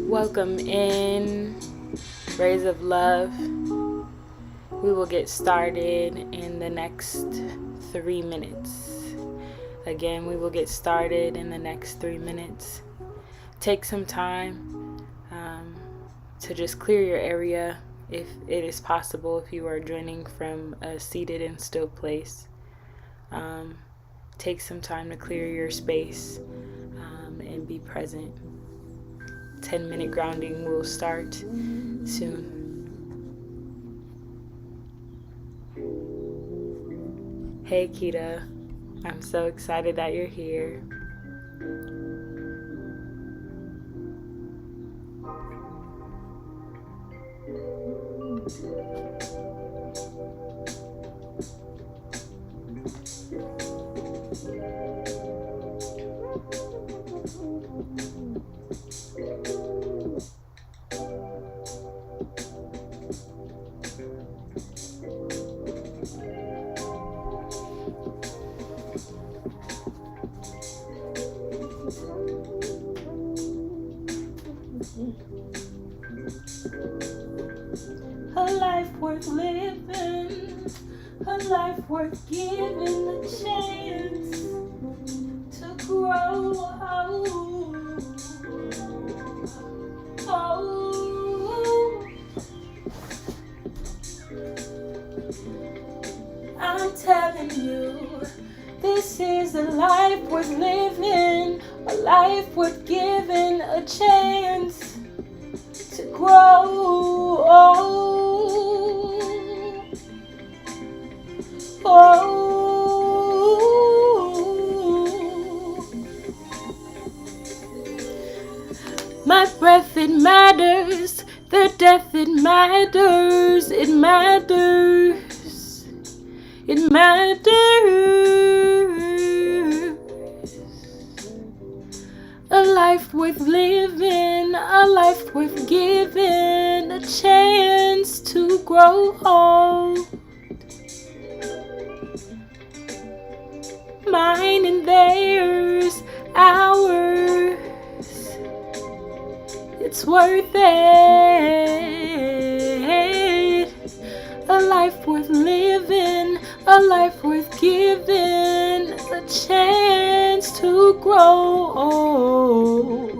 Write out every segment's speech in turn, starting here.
Welcome in, Rays of Love. We will get started in the next 3 minutes. Again, we will get started in the next 3 minutes. Take some time to just clear your area if it is possible, if you are joining from a seated and still place. Take some time to clear your space and be present. 10-minute grounding will start soon. Hey Kita, I'm so excited that you're here. A life worth living, a life worth giving a chance to grow. I'm telling you, this is a life worth living, a life worth giving a chance to grow. My breath, it matters. The death, it matters. It matters. It matters. A life worth living, a life worth giving a chance to grow old. Mine and theirs, ours. It's worth it. A life worth living, a life worth giving a chance to grow old.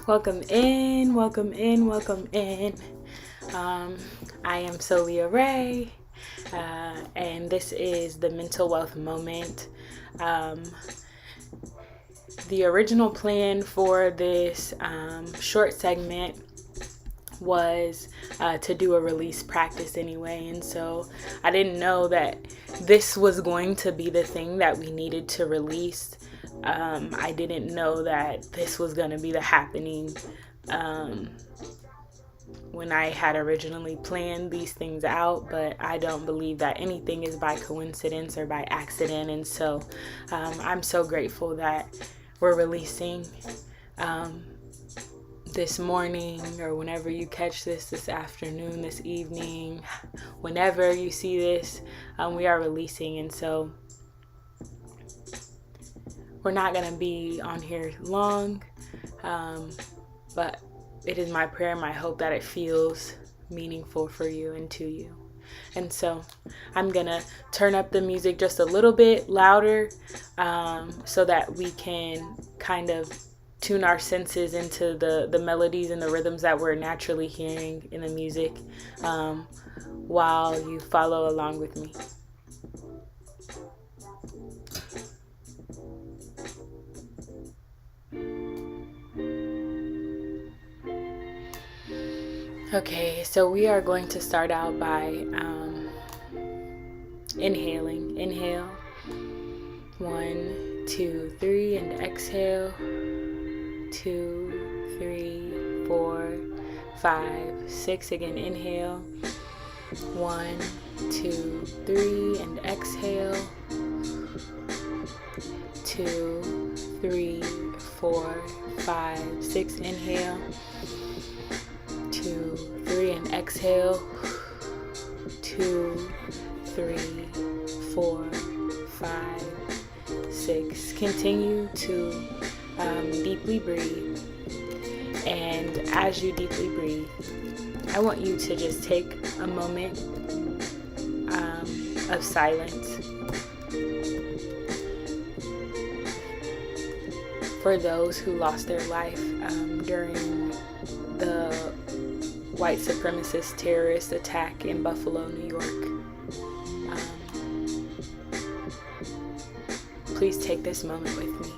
Welcome in, welcome in, welcome in. I am Soulliaa Rae, and this is the Mental Wealth Moment. The original plan for this short segment was to do a release practice anyway, and so I didn't know that this was going to be the thing that we needed to release. I didn't know that this was going to be the happening when I had originally planned these things out, but I don't believe that anything is by coincidence or by accident, and so I'm so grateful that we're releasing this morning, or whenever you catch this afternoon, this evening, whenever you see this, we are releasing. And so we're not going to be on here long, but it is my prayer and my hope that it feels meaningful for you and to you. And so I'm going to turn up the music just a little bit louder so that we can kind of tune our senses into the melodies and the rhythms that we're naturally hearing in the music while you follow along with me. Okay, so we are going to start out by inhaling. Inhale. 1, 2, 3, and exhale. 2, 3, 4, 5, 6. Again, inhale. 1, 2, 3, and exhale. 2, 3, 4, 5, 6. Inhale. 2, 3, and exhale. 2, 3, 4, 5, 6. Continue to deeply breathe. And as you deeply breathe, I want you to just take a moment of silence for those who lost their life during the white supremacist terrorist attack in Buffalo, New York. Please take this moment with me.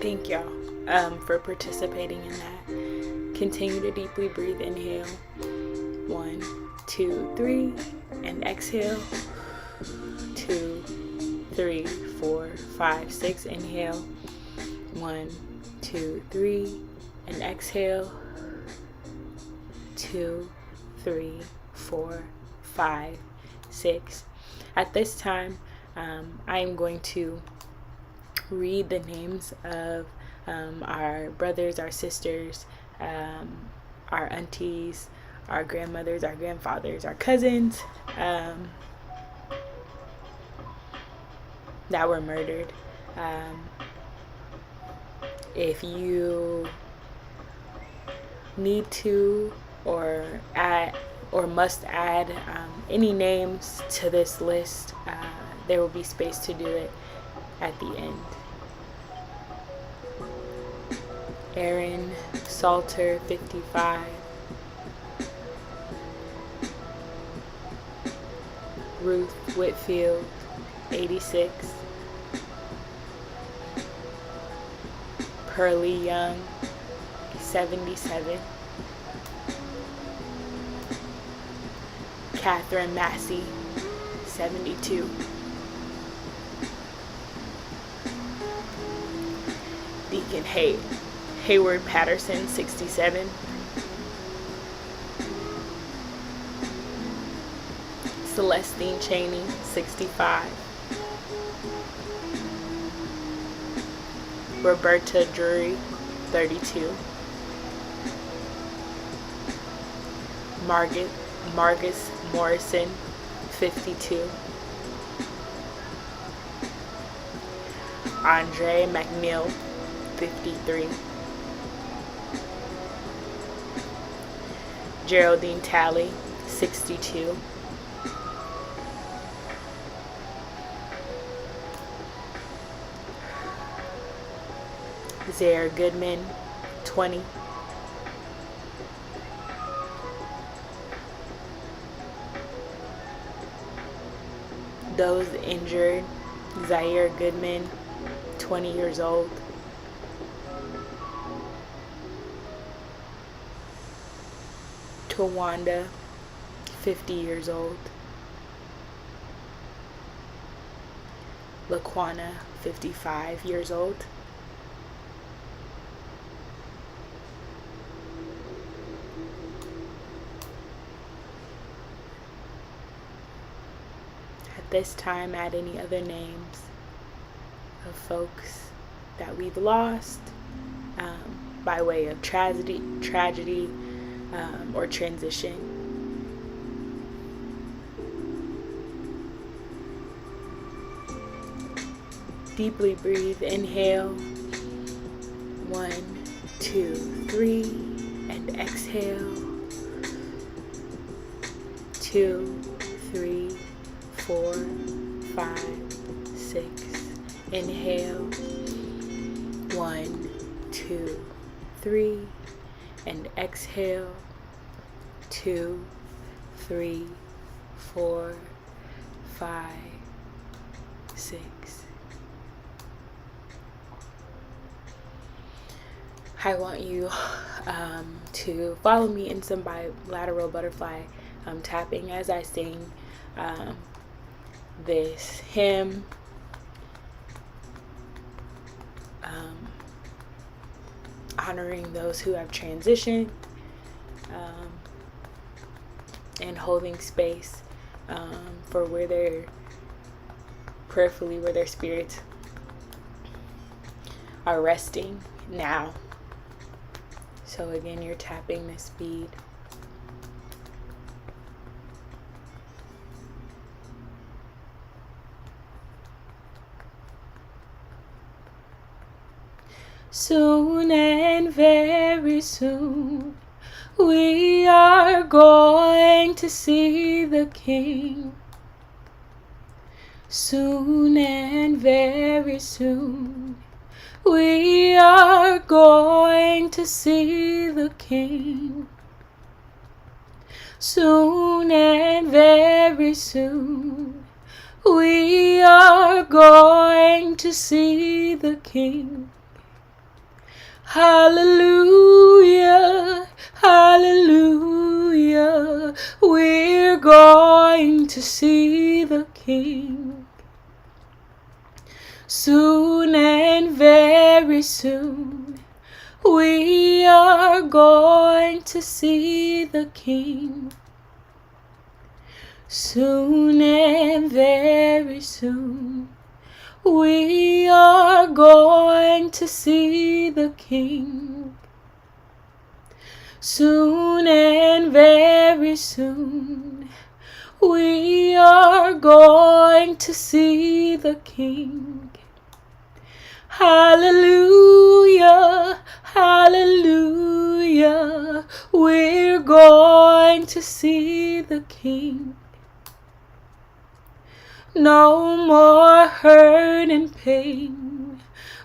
Thank y'all for participating in that. Continue to deeply breathe. Inhale. 1, 2, 3, and exhale. 2, 3, 4, 5, 6. Inhale. 1, 2, 3, and exhale. 2, 3, 4, 5, 6. At this time, I am going to read the names of our brothers, our sisters, our aunties, our grandmothers, our grandfathers, our cousins that were murdered. If you need to or must add any names to this list, there will be space to do it at the end. Aaron Salter, 55. Ruth Whitfield, 86. Pearlie Young, 77. Catherine Massey, 72. Deacon Hayward Patterson, 67. Celestine Cheney, 65. Roberta Drury, 32. Marcus Morrison, 52. Andre McNeil, 53. Geraldine Talley, 62. Zaire Goodman, 20. Those injured: Zaire Goodman, 20 years old. Tawanda, 50 years old. Laquana, 55 years old. At this time, add any other names of folks that we've lost by way of tragedy, or transition. Deeply breathe. Inhale. 1, 2, 3. And exhale. 2, 3, 4, 5, 6. Inhale. 1, 2, 3. And exhale. 2, 3, 4, 5, 6. I want you to follow me in some bilateral butterfly tapping as I sing this hymn. Honoring those who have transitioned and holding space for where they're prayerfully, where their spirits are resting now. So again, you're tapping this bead. Soon and very soon, we are going to see the King. Soon and very soon, we are going to see the King. Soon and very soon, we are going to see the King. Hallelujah, hallelujah, we're going to see the King. Soon and very soon, we are going to see the King. Soon and very soon, we are going to see the King. Soon and very soon, we are going to see the King. Hallelujah, hallelujah, we're going to see the King. No more hurt and pain,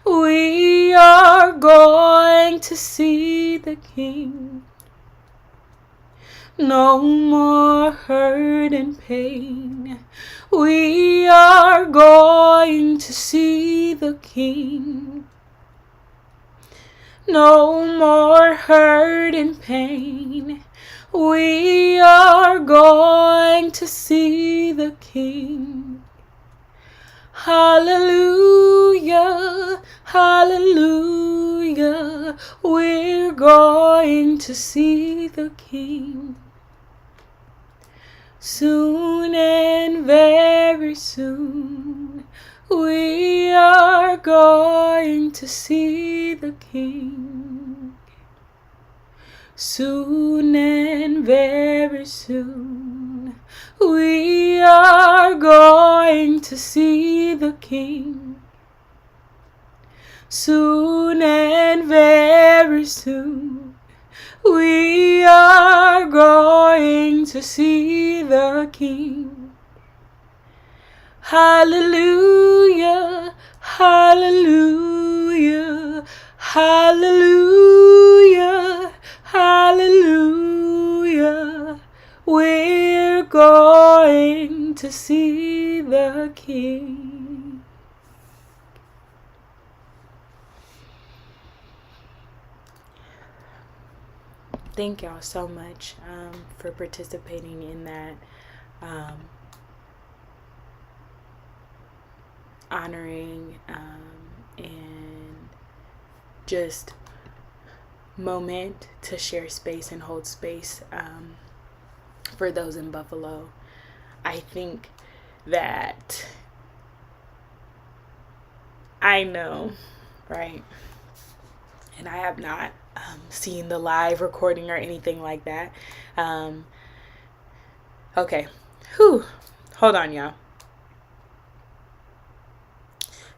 we are going to see the King. No more hurt and pain, we are going to see the King. No more hurt and pain, we are going to see the King. Hallelujah, hallelujah, we're going to see the King. Soon and very soon, we are going to see the King. Soon and very soon, we are going to see the King. Soon and very soon, we are going to see the King. Hallelujah, hallelujah, hallelujah, hallelujah. We're going to see the King. Thank y'all so much for participating in that. Honoring and just moment to share space and hold space for those in Buffalo. I think that I know, right? And I have not seen the live recording or anything like that. Okay. Hold on, y'all.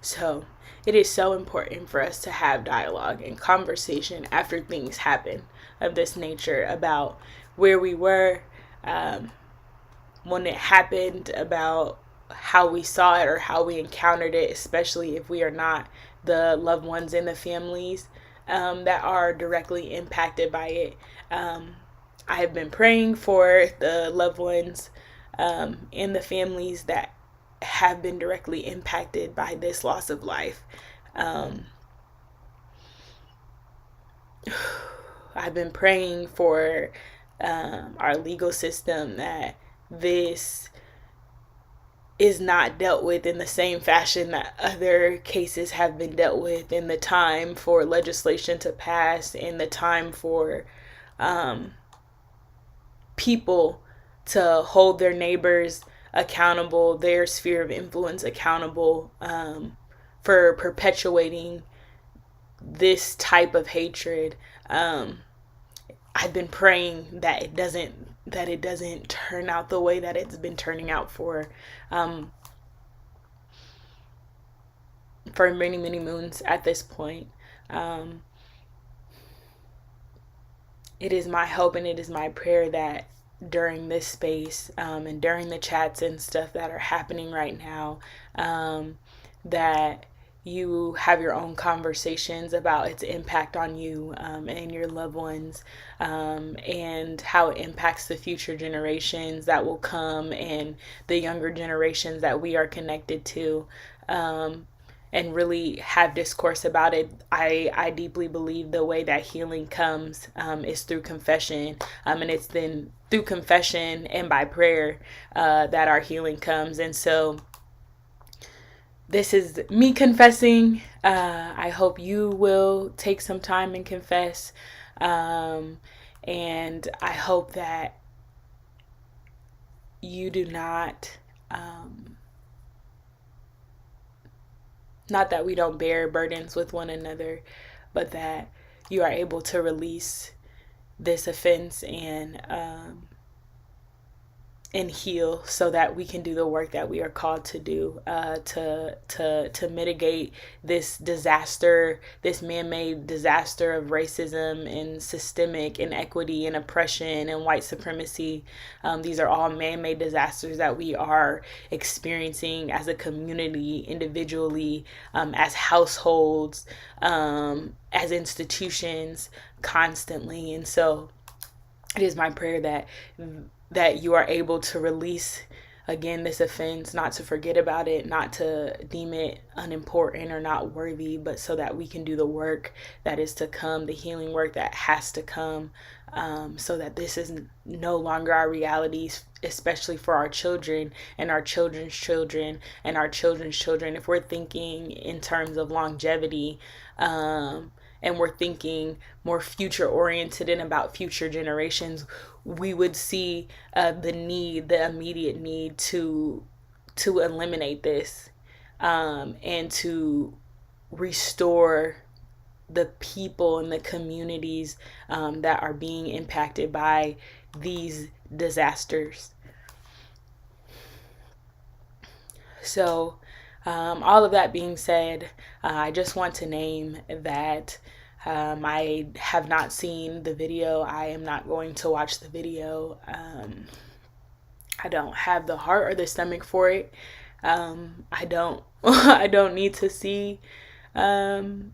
So it is so important for us to have dialogue and conversation after things happen of this nature about where we were when it happened, about how we saw it or how we encountered it, especially if we are not the loved ones in the families that are directly impacted by it. I have been praying for the loved ones in the families that have been directly impacted by this loss of life. I've been praying for our legal system, that this is not dealt with in the same fashion that other cases have been dealt with, in the time for legislation to pass, in the time for people to hold their neighbors accountable, their sphere of influence accountable, for perpetuating this type of hatred. I've been praying that it doesn't turn out the way that it's been turning out for many, many moons at this point. It is my hope and it is my prayer that during this space and during the chats and stuff that are happening right now, that you have your own conversations about its impact on you and your loved ones, and how it impacts the future generations that will come and the younger generations that we are connected to, and really have discourse about it. I deeply believe the way that healing comes is through confession, and it's then through confession and by prayer that our healing comes. And so this is me confessing. I hope you will take some time and confess. And I hope that you do not, not that we don't bear burdens with one another, but that you are able to release this offense and heal, so that we can do the work that we are called to do, to mitigate this disaster, this man-made disaster of racism and systemic inequity and oppression and white supremacy. These are all man-made disasters that we are experiencing as a community, individually, as households, as institutions, constantly. And so it is my prayer that you are able to release, again, this offense, not to forget about it, not to deem it unimportant or not worthy, but so that we can do the work that is to come, the healing work that has to come, so that this is no longer our reality, especially for our children and our children's children and our children's children. If we're thinking in terms of longevity, and we're thinking more future oriented and about future generations, we would see the immediate need to eliminate this, and to restore the people and the communities that are being impacted by these disasters. So all of that being said, I just want to name that I have not seen the video. I am not going to watch the video. I don't have the heart or the stomach for it. I don't I don't need to see the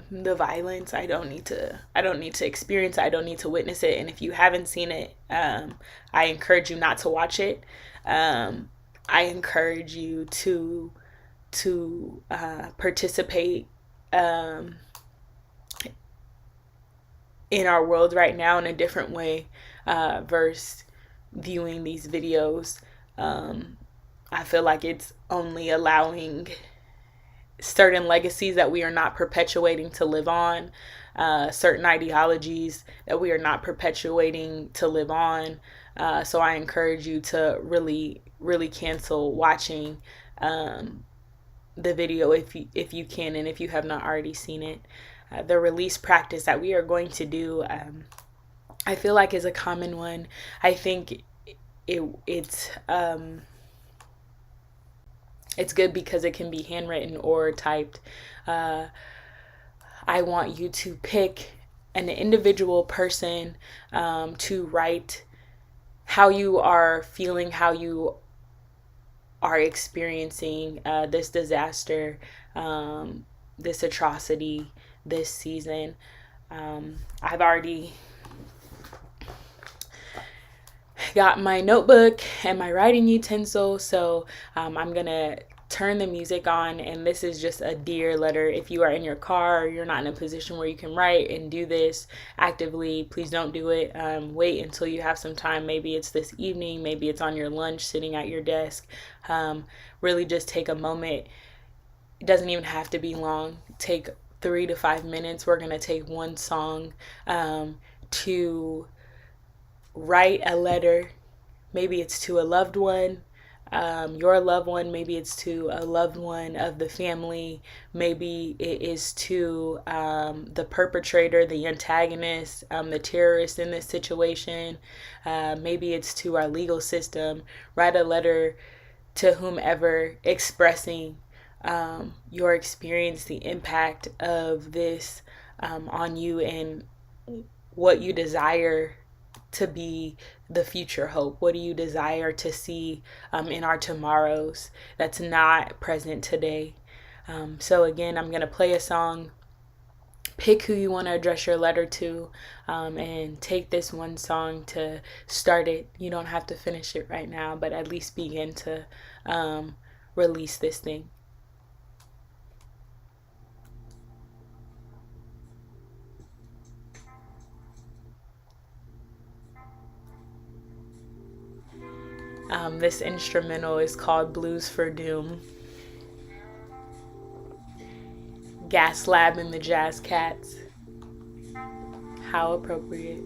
violence. I don't need to experience it. I don't need to witness it. And if you haven't seen it, I encourage you not to watch it. I encourage you to participate in our world right now in a different way, versus viewing these videos. I feel like it's only allowing certain legacies that we are not perpetuating to live on, certain ideologies that we are not perpetuating to live on. So I encourage you to really, really cancel watching the video if you can, and if you have not already seen it. The release practice that we are going to do, I feel like is a common one. I think it's It's good because it can be handwritten or typed. I want you to pick an individual person to write how you are feeling, how you are experiencing this disaster, this atrocity, this season. I've already got my notebook and my writing utensil, so I'm gonna turn the music on, and this is just a dear letter. If you are in your car or you're not in a position where you can write and do this actively, please don't do it. Wait until you have some time. Maybe it's this evening, maybe it's on your lunch sitting at your desk. Really just take a moment. It doesn't even have to be long. Take 3 to 5 minutes. We're gonna take one song to write a letter. Maybe it's to a loved one, your loved one. Maybe it's to a loved one of the family. Maybe it is to the perpetrator, the antagonist, the terrorist in this situation. Maybe it's to our legal system. Write a letter to whomever, expressing your experience, the impact of this on you, and what you desire to be the future hope. What do you desire to see in our tomorrows that's not present today? So again, I'm going to play a song. Pick who you want to address your letter to, and take this one song to start it. You don't have to finish it right now, but at least begin to release this thing. This instrumental is called Blues for Doom. Gas Lab and the Jazz Cats. How appropriate.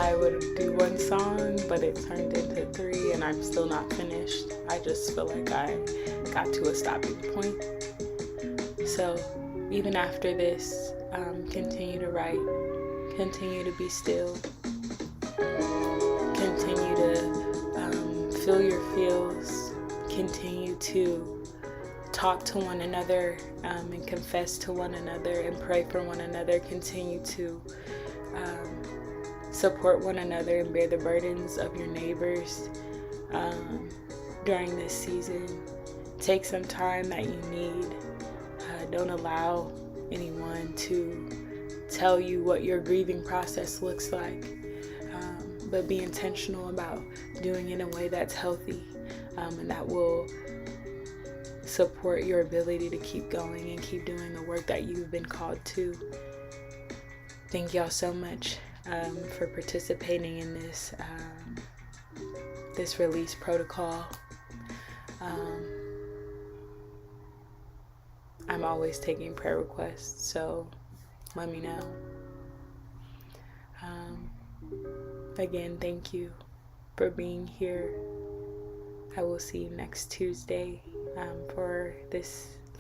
I would do one song, but it turned into 3 and I'm still not finished. I just feel like I got to a stopping point. So even after this, continue to write, continue to be still, continue to feel your feels, continue to talk to one another and confess to one another and pray for one another, continue to support one another and bear the burdens of your neighbors during this season. Take some time that you need. Don't allow anyone to tell you what your grieving process looks like, but be intentional about doing it in a way that's healthy and that will support your ability to keep going and keep doing the work that you've been called to. Thank y'all so much for participating in this this release protocol. I'm always taking prayer requests, so let me know. Again, thank you for being here. I will see you next Tuesday for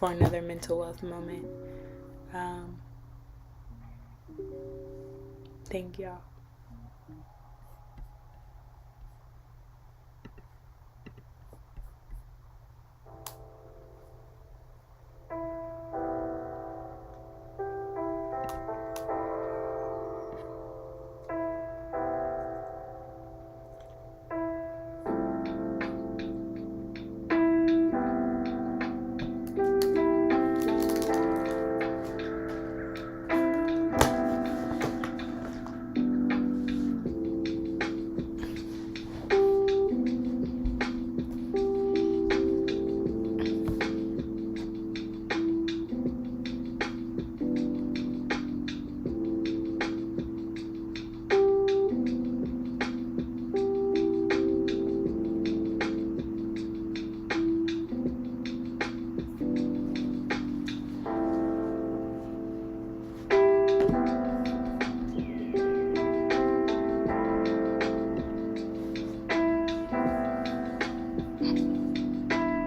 another mental wealth moment. Thank y'all.